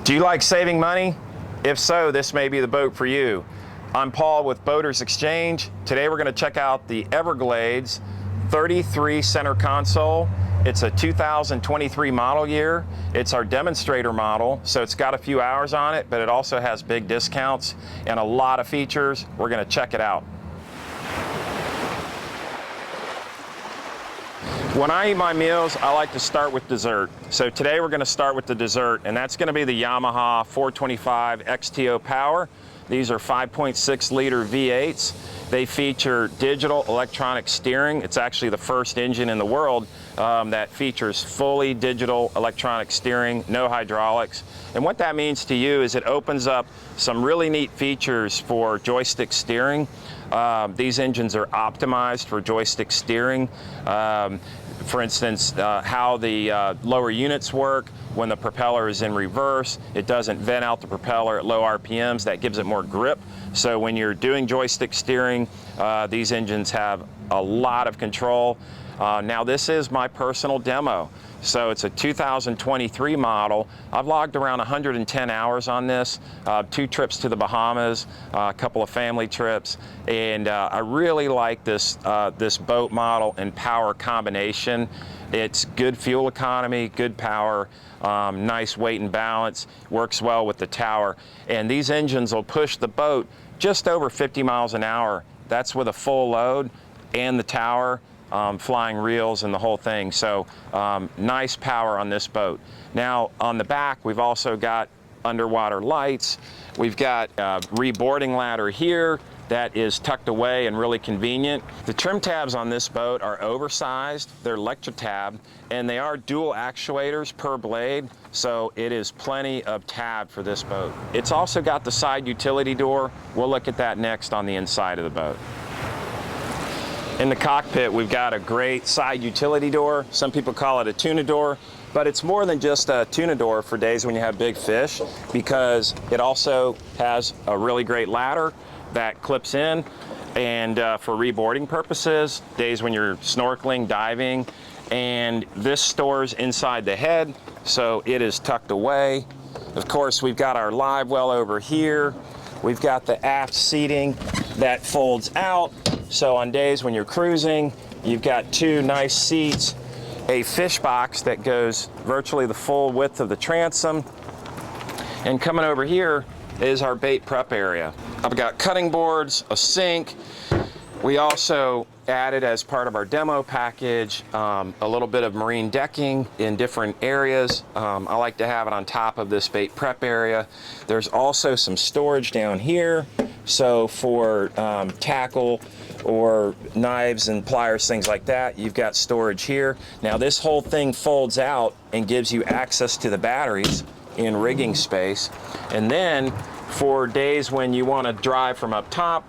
Do you like saving money? If so, this may be the boat for you. I'm Paul with Boaters Exchange. Today we're going to check out the Everglades 33 center console. It's a 2023 model year. It's our demonstrator model, so it's got a few hours on it, but it also has big discounts and a lot of features. We're going to check it out. When I eat my meals, I like to start with dessert. So today we're going to start with the dessert, and that's going to be the Yamaha 425 XTO Power. These are 5.6 liter V8s. They feature digital electronic steering. It's actually the first engine in the world that features fully digital electronic steering, no hydraulics. And what that means to you is it opens up some really neat features for joystick steering. These engines are optimized for joystick steering. For instance, how the lower units work. When the propeller is in reverse, it doesn't vent out the propeller at low RPMs. That gives it more grip. So when you're doing joystick steering, these engines have a lot of control. Now this is my personal demo. So it's a 2023 model. I've logged around 110 hours on this, 2 trips to the Bahamas, a couple of family trips, and I really like this, this boat model and power combination. It's good fuel economy, good power, nice weight and balance, works well with the tower. And these engines will push the boat just over 50 miles an hour. That's with a full load and the tower. Flying reels and the whole thing. So nice power on this boat. Now on the back we've also got underwater lights. We've got a reboarding ladder here that is tucked away and really convenient. The trim tabs on this boat are oversized. They're electric tab and they are dual actuators per blade, so it is plenty of tab for this boat. It's also got the side utility door. We'll look at that next on the inside of the boat. In the cockpit, we've got a great side utility door. Some people call it a tuna door, but it's more than just a tuna door for days when you have big fish, because it also has a really great ladder that clips in, and for reboarding purposes, days when you're snorkeling, diving, and this stores inside the head, so it is tucked away. Of course, we've got our live well over here. We've got the aft seating that folds out. So on days when you're cruising, you've got 2 nice seats, a fish box that goes virtually the full width of the transom. And coming over here is our bait prep area. I've got cutting boards, a sink. We also added, as part of our demo package, a little bit of marine decking in different areas. I like to have it on top of this bait prep area. There's also some storage down here. So for tackle or knives and pliers, things like that, you've got storage here. Now this whole thing folds out and gives you access to the batteries in rigging space. And then for days when you want to drive from up top,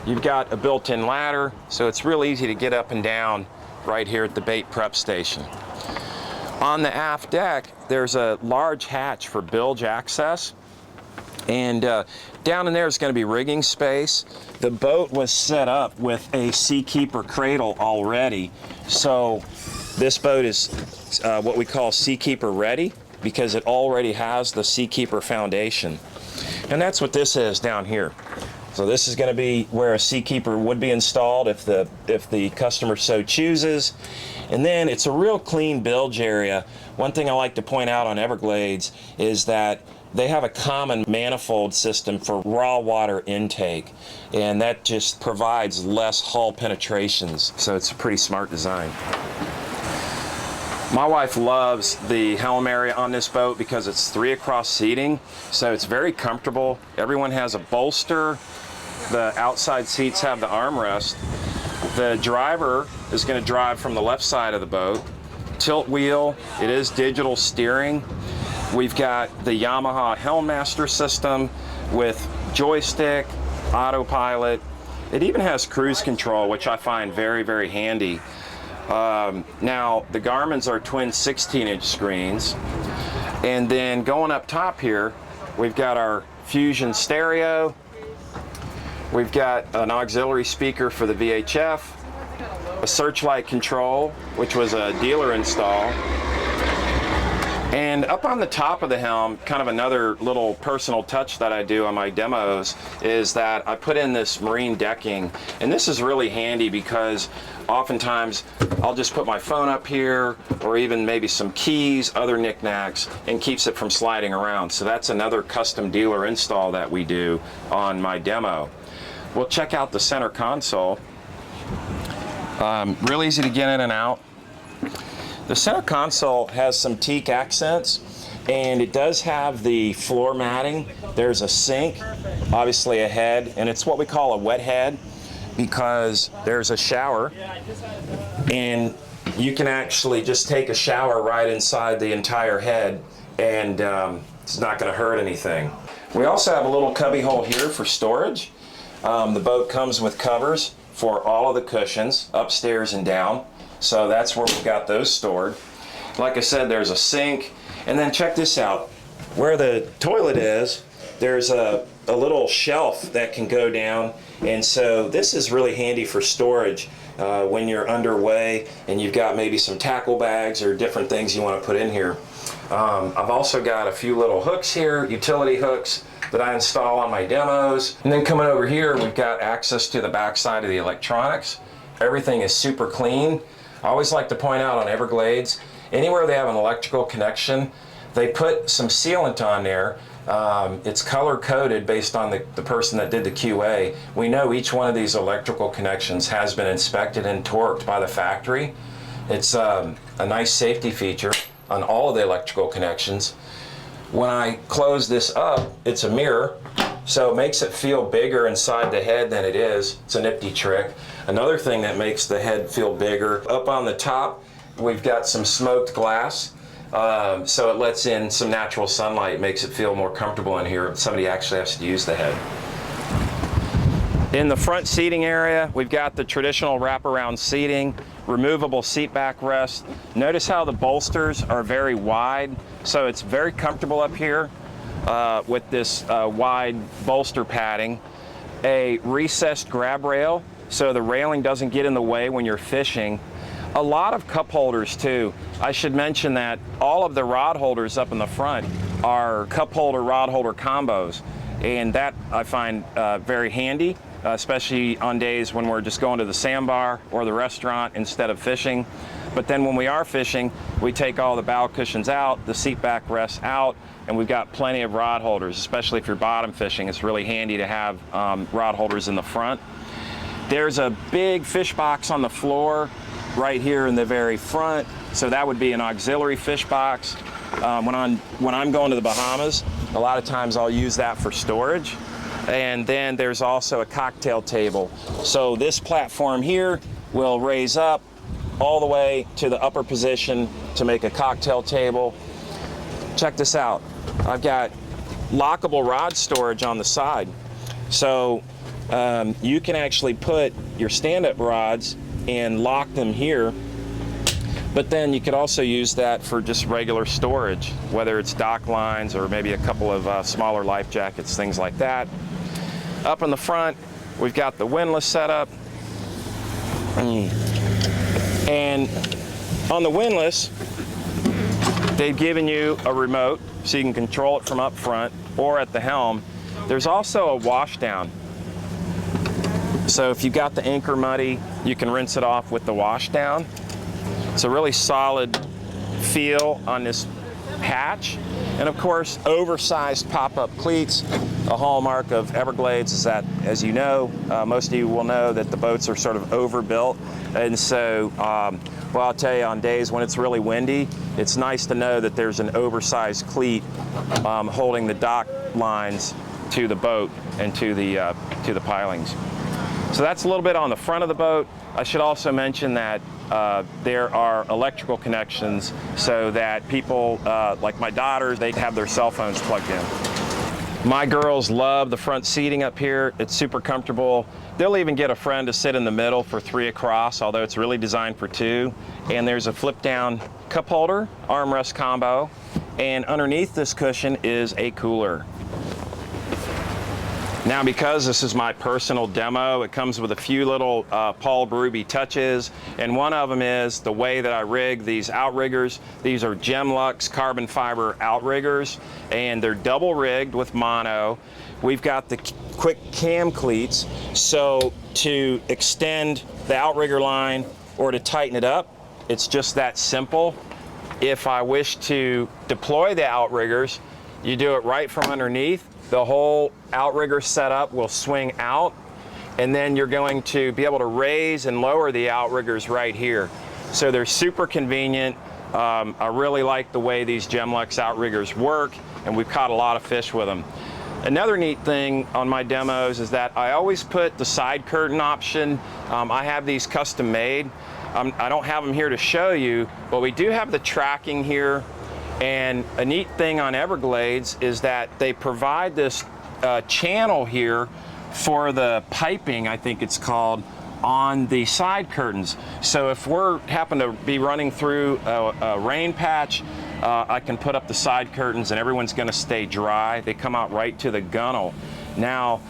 you've got a built-in ladder, so it's real easy to get up and down right here at the bait prep station. On the aft deck, there's a large hatch for bilge access, and down in there is going to be rigging space. The boat was set up with a Seakeeper cradle already, so this boat is what we call Seakeeper ready, because it already has the Seakeeper foundation. And that's what this is down here. So this is going to be where a Seakeeper would be installed if the customer so chooses. And then it's a real clean bilge area. One thing I like to point out on Everglades is that they have a common manifold system for raw water intake, and that just provides less hull penetrations. So it's a pretty smart design. My wife loves the Helm area on this boat because it's 3 across seating, so it's very comfortable. Everyone has a bolster. The outside seats have the armrest. The driver is going to drive from the left side of the boat. Tilt wheel, it is digital steering. We've got the Yamaha Helm Master system with joystick, autopilot. It even has cruise control, which I find very, very handy. Now, the Garmin's are twin 16-inch screens. And then going up top here, we've got our Fusion stereo. We've got an auxiliary speaker for the VHF, a searchlight control, which was a dealer install. And up on the top of the helm, kind of another little personal touch that I do on my demos is that I put in this marine decking. And this is really handy because oftentimes I'll just put my phone up here or even maybe some keys, other knickknacks, and keeps it from sliding around. So that's another custom dealer install that we do on my demo. We'll check out the center console. Real easy to get in and out. The center console has some teak accents, and it does have the floor matting. There's a sink, obviously a head, and it's what we call a wet head because there's a shower, and you can actually just take a shower right inside the entire head, and it's not going to hurt anything. We also have a little cubby hole here for storage. The boat comes with covers for all of the cushions, upstairs and down. So that's where we've got those stored. Like I said, there's a sink. And then check this out. Where the toilet is, there's a little shelf that can go down. And so this is really handy for storage when you're underway and you've got maybe some tackle bags or different things you want to put in here. I've also got a few little hooks here, utility hooks, that I install on my demos. And then coming over here, we've got access to the back side of the electronics. Everything is super clean. I always like to point out on Everglades, anywhere they have an electrical connection, they put some sealant on there. It's color coded based on the person that did the QA. We know each one of these electrical connections has been inspected and torqued by the factory. It's a nice safety feature on all of the electrical connections. When I close this up, it's a mirror, so it makes it feel bigger inside the head than it is. It's a nifty trick. Another thing that makes the head feel bigger, up on the top, we've got some smoked glass, so it lets in some natural sunlight, makes it feel more comfortable in here. Somebody actually has to use the head. In the front seating area, we've got the traditional wraparound seating, removable seat backrest. Notice how the bolsters are very wide, so it's very comfortable up here with this wide bolster padding. A recessed grab rail, so the railing doesn't get in the way when you're fishing. A lot of cup holders too. I should mention that all of the rod holders up in the front are cup holder, rod holder combos, and that I find very handy. Especially on days when we're just going to the sandbar or the restaurant instead of fishing. But then when we are fishing, we take all the bow cushions out, the seat backrests out, and we've got plenty of rod holders, especially if you're bottom fishing. It's really handy to have rod holders in the front. There's a big fish box on the floor right here in the very front, so that would be an auxiliary fish box. When I'm going to the Bahamas, a lot of times I'll use that for storage. And then there's also a cocktail table. So this platform here will raise up all the way to the upper position to make a cocktail table. Check this out. I've got lockable rod storage on the side. So you can actually put your stand-up rods and lock them here. But then you could also use that for just regular storage, whether it's dock lines or maybe a couple of smaller life jackets, things like that. Up in the front, we've got the windlass setup. And on the windlass, they've given you a remote so you can control it from up front or at the helm. There's also a washdown. So if you've got the anchor muddy, you can rinse it off with the washdown. It's a really solid feel on this hatch. And of course, oversized pop-up cleats. A hallmark of Everglades is that, as you know, most of you will know that the boats are sort of overbuilt. And so, well, I'll tell you, on days when it's really windy, it's nice to know that there's an oversized cleat holding the dock lines to the boat and to the pilings. So that's a little bit on the front of the boat. I should also mention that there are electrical connections so that people, like my daughter, they have their cell phones plugged in. My girls love the front seating up here. It's super comfortable. They'll even get a friend to sit in the middle for 3 across, although it's really designed for 2. And there's a flip down cup holder, armrest combo, and underneath this cushion is a cooler. Now, because this is my personal demo, it comes with a few little Paul Berube touches, and one of them is the way that I rig these outriggers. These are Gemlux carbon fiber outriggers, and they're double rigged with mono. We've got the quick cam cleats, so to extend the outrigger line or to tighten it up, it's just that simple. If I wish to deploy the outriggers, you do it right from underneath. The whole outrigger setup will swing out, and then you're going to be able to raise and lower the outriggers right here. So they're super convenient. I really like the way these Gemlux outriggers work, and we've caught a lot of fish with them. Another neat thing on my demos is that I always put the side curtain option. I have these custom made. I don't have them here to show you, but we do have the tracking here. And a neat thing on Everglades is that they provide this channel here for the piping, I think it's called, on the side curtains. So if we're happen to be running through a rain patch, I can put up the side curtains and everyone's gonna stay dry. They come out right to the gunnel. Now,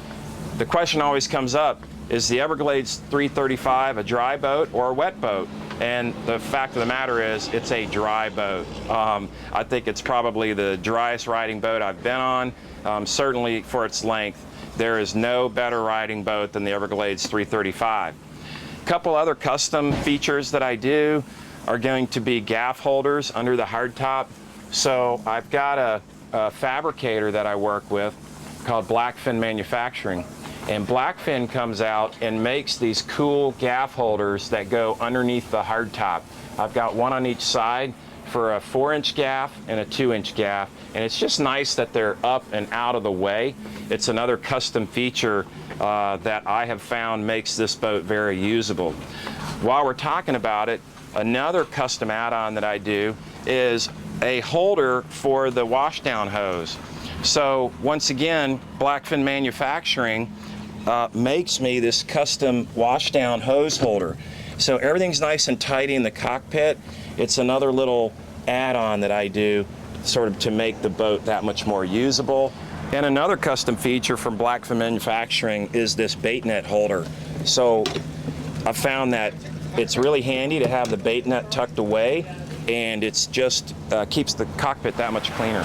the question always comes up, is the Everglades 335 a dry boat or a wet boat? And the fact of the matter is, it's a dry boat. I think it's probably the driest riding boat I've been on, certainly for its length. There is no better riding boat than the Everglades 335. A couple other custom features that I do are going to be gaff holders under the hardtop. So I've got a fabricator that I work with called Blackfin Manufacturing. And Blackfin comes out and makes these cool gaff holders that go underneath the hardtop. I've got one on each side for a 4-inch gaff and a 2-inch gaff. And it's just nice that they're up and out of the way. It's another custom feature that I have found makes this boat very usable. While we're talking about it, another custom add-on that I do is a holder for the washdown hose. So once again, Blackfin Manufacturing makes me this custom washdown hose holder. So everything's nice and tidy in the cockpit. It's another little add-on that I do sort of to make the boat that much more usable. And another custom feature from Blackfin Manufacturing is this bait net holder. So I found that it's really handy to have the bait net tucked away, and it's just keeps the cockpit that much cleaner.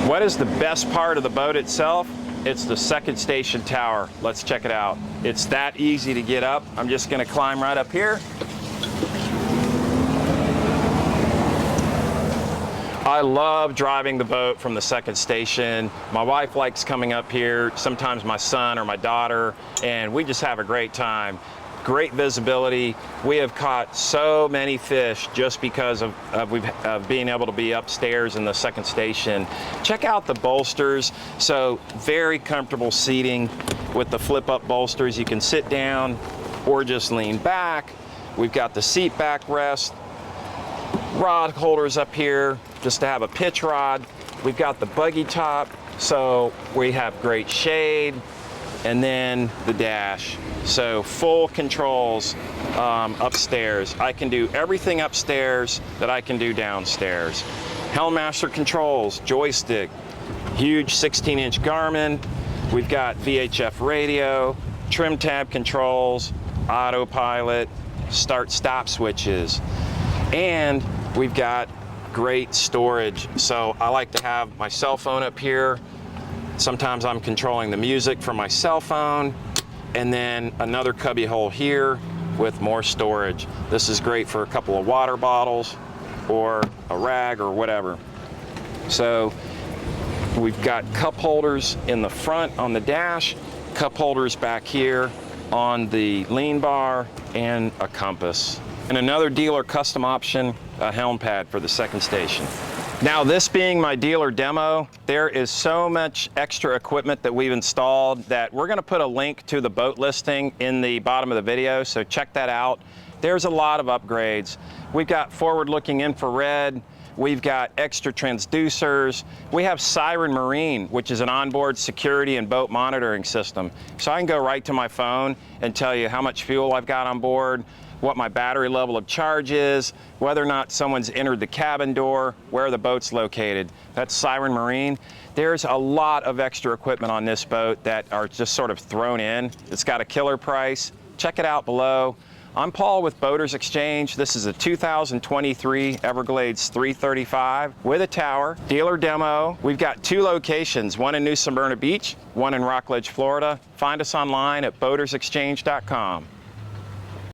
What is the best part of the boat itself? It's the second station tower. Let's check it out. It's that easy to get up. I'm just gonna climb right up here. I love driving the boat from the second station. My wife likes coming up here, sometimes my son or my daughter, and we just have a great time. Great visibility. We have caught so many fish just because of being able to be upstairs in the second station. Check out the bolsters. So very comfortable seating with the flip up bolsters. You can sit down or just lean back. We've got the seat backrest, rod holders up here just to have a pitch rod. We've got the buggy top, so we have great shade, and then the dash. So full controls upstairs. I can do everything upstairs that I can do downstairs. Helm master controls, joystick, huge 16-inch Garmin. We've got VHF radio, trim tab controls, autopilot, start-stop switches, and we've got great storage. So I like to have my cell phone up here. Sometimes I'm controlling the music from my cell phone, and then another cubby hole here with more storage. This is great for a couple of water bottles or a rag or whatever. So we've got cup holders in the front on the dash, cup holders back here on the lean bar, and a compass. And another dealer custom option, a helm pad for the second station. Now, this being my dealer demo, there is so much extra equipment that we've installed that we're gonna put a link to the boat listing in the bottom of the video, so check that out. There's a lot of upgrades. We've got forward-looking infrared, we've got extra transducers, we have Siren Marine, which is an onboard security and boat monitoring system. So I can go right to my phone and tell you how much fuel I've got on board, what my battery level of charge is, whether or not someone's entered the cabin door, where the boat's located. That's Siren Marine. There's a lot of extra equipment on this boat that are just sort of thrown in. It's got a killer price. Check it out below. I'm Paul with Boaters Exchange. This is a 2023 Everglades 335 with a tower, dealer demo. We've got 2 locations, one in Smyrna Beach, one in Rockledge, Florida. Find us online at boatersexchange.com.